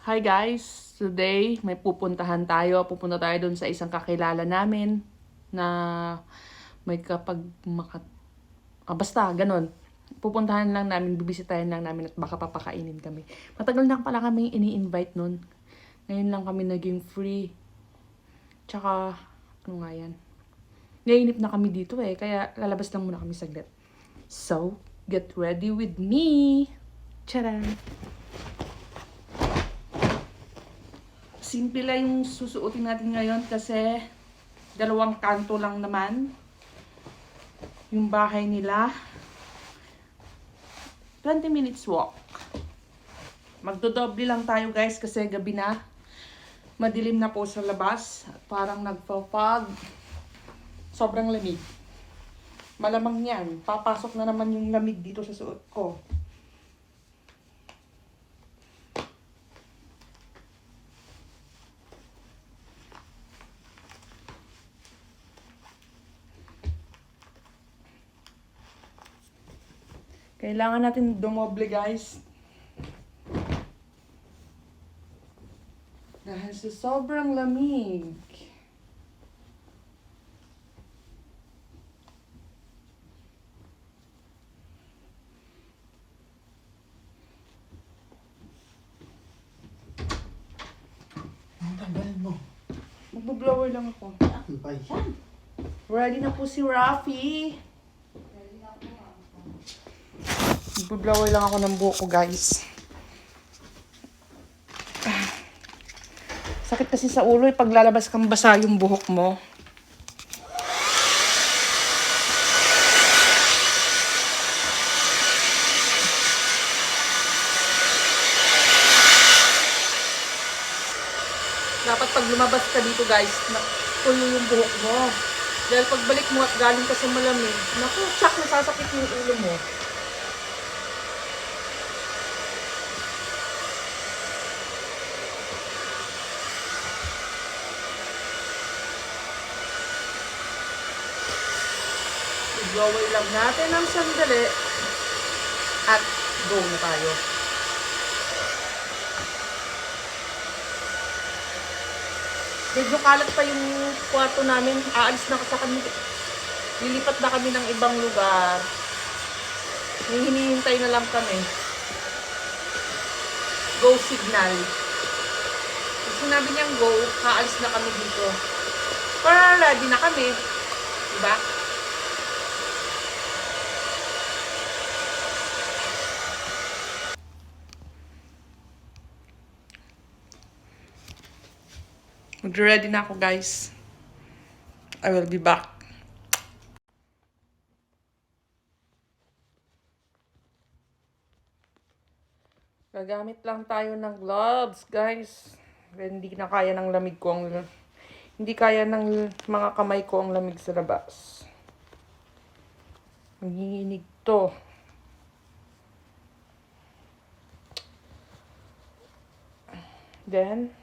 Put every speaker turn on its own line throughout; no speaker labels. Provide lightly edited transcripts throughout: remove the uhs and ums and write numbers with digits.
Hi guys! Today, may pupuntahan tayo. Pupunta tayo dun sa isang kakilala namin na may basta, ganun. Pupuntahan lang namin, bibisitahin lang namin at baka papakainin kami. Matagal na pala kami ini-invite nun. Ngayon lang kami naging free. Tsaka, ano nga yan? Nainip na kami dito kaya lalabas lang muna kami saglit. So, get ready with me! Charan! Simple lang yung susuotin natin ngayon kasi dalawang kanto lang naman yung bahay nila. 20 minutes walk. Magdodoble lang tayo guys kasi gabi na. Madilim na po sa labas. Parang nagpa-fog. Sobrang lamig. Malamang yan. Papasok na naman yung lamig dito sa suot ko. Kailangan natin dumoble guys. Dahil sa sobrang lamig.
Ang tagal mo.
Magbo-blower lang ako.
Ano ba yan?
Ready na po si Rafi. Magbo-blower lang ako ng buhok ko guys. Sakit kasi sa ulo pag lalabas kang basa yung buhok mo. Dapat pag lumabas ka dito guys, tuyo yung buhok mo. Dahil pagbalik mo at galing ka sa malamig, naku, tsak, nasasakit yung ulo mo. I-blower lang natin ang sandali at go na tayo. Medyo kalat pa yung kwarto namin. Aalis na kasi kami. Lilipat na kami ng ibang lugar. Hinihintay na lang kami. Go signal. Pag sinabi niyang go, aalis na kami dito. Para ready na kami. Diba? Mag-ready na ako guys. I will be back. Gagamit lang tayo ng gloves, guys. Hindi na kaya ng lamig ko hindi kaya ng mga kamay ko ang lamig sa labas. Nanginginig to. Then,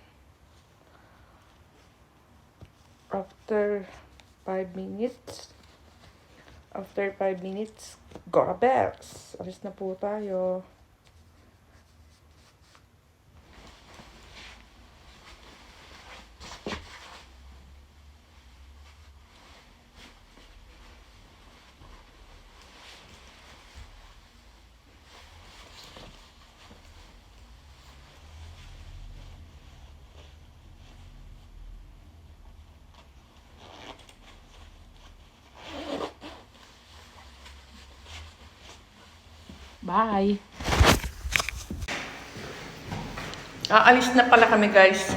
after 5 minutes, Gorabex. Alis na po tayo. Bye! Aalis na pala kami guys.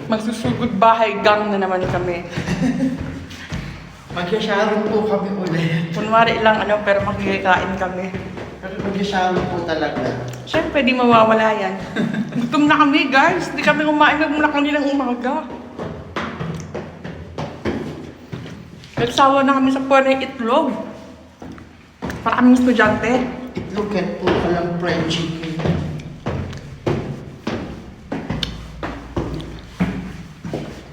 Magsusugod bahay gang na naman kami.
Mag-shower po kami ulit.
Kunwari lang pero magkikain kami.
Pero mag-shower po talaga.
Siyempre, di mawawala yan. Gutom na kami guys. Hindi kami kumain mula kanilang umaga. Nagsawa na kami sa puwan ng itlog. Para kaming estudyante.
Itlog at po palang fried chicken.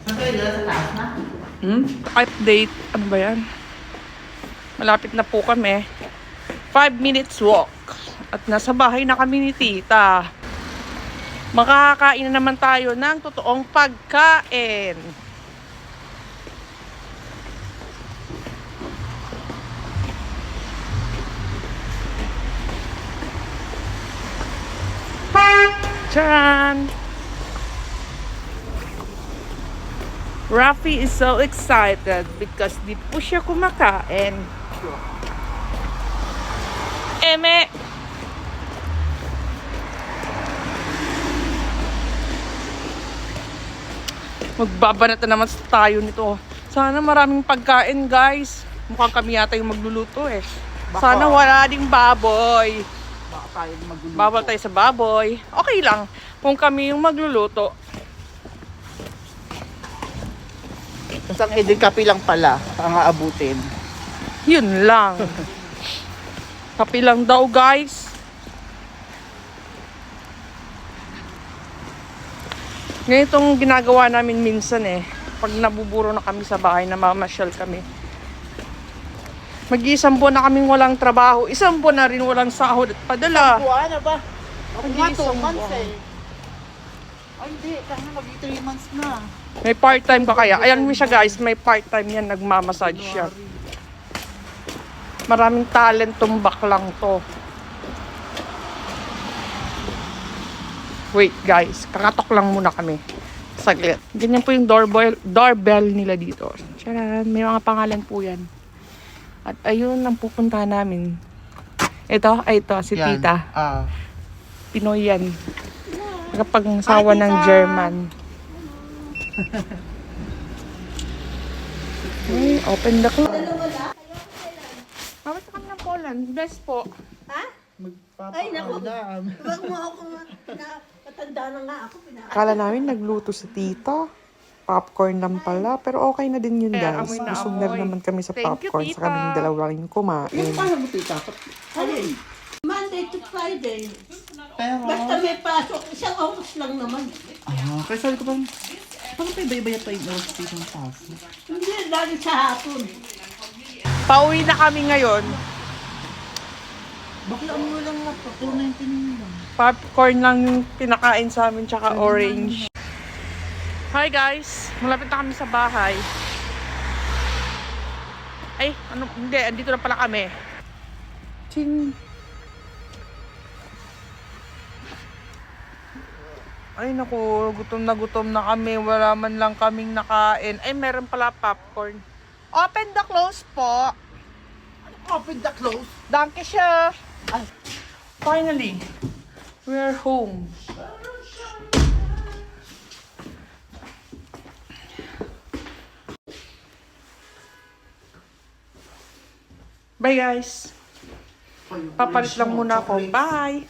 Saan kayo dala sa taas na?
Update. Ano ba yan? Malapit na po kami. 5 minutes walk. At nasa bahay na kami ni tita. Makakakain na naman tayo ng totoong pagkain. Charan! Rafi is so excited because di po siya kumakain. Eme! Magbabanat na naman tayo nito. Sana maraming pagkain, guys. Mukhang kami yata yung magluluto eh. Sana wala ding baboy.
Baka tayo magluluto.
Bawal tayo sa baboy. Okay lang kung kami yung magluluto.
Tapos ang edikapi lang pala, ang aabutin.
Yun lang. Kapi lang daw, guys. Ngayon itong ginagawa namin minsan eh. Pag nabuburo na kami sa bahay, namamasyal kami. Mag-iisang buwan na kaming walang trabaho. Isang buwan na rin walang sahod at padala.
Buwan na ba? Ako nga, 2
Mag-iisang
months
buwan.
eh. Ay hindi, kaya mag-3 months na.
May part-time ka kaya? Ayan mo siya, guys. May part-time yan. Nagmamassage siya. Maraming talent tong baklang to. Wait, guys. Kakatok lang muna kami. Saglit. Ganyan po yung doorbell nila dito. Tcharan! May mga pangalan po yan. At ayun ang pupuntahan namin. Ito, si
Yan.
Tita.
Ah.
Pinoy yan. Kapag sawa
Hi,
ng
Tita!
German. Ay, open the club. Mawit kami ng Poland. Best po.
Ha? Ay, naku.
Magpapaalam.
Huwag mo ako matanda na nga ako.
Akala namin nagluto si Tita. Popcorn lang pala. Pero okay na din yun,
Kaya
guys.
amoy na
Busog na
amoy.
rin naman kami sa Thank you, popcorn.
Tita.
Sa kaming dalawa rin kumain.
Paano mo tita?
Alin? Monday to Friday.
Pero...
Basta may pasok, isang oras lang naman.
Ah, kaya sabi ko bang... Paano pa iba-iba pa yung oras dito ng paso?
Hindi, lagi sa hapon.
Pauwi na kami ngayon.
Bakla mo lang nga pa, 2.99 lang.
Popcorn lang yung pinakain sa amin, tsaka orange. Hi guys! Malapit na kami sa bahay. Ay, ano, hindi, andito na pala kami. Ching! Ay naku, gutom na kami. Wala man lang kaming nakain. Ay, meron pala popcorn. Open the close po.
Open the close.
Danke siya. Ay, finally, we're home. Bye guys. Papalit lang muna ako. Bye.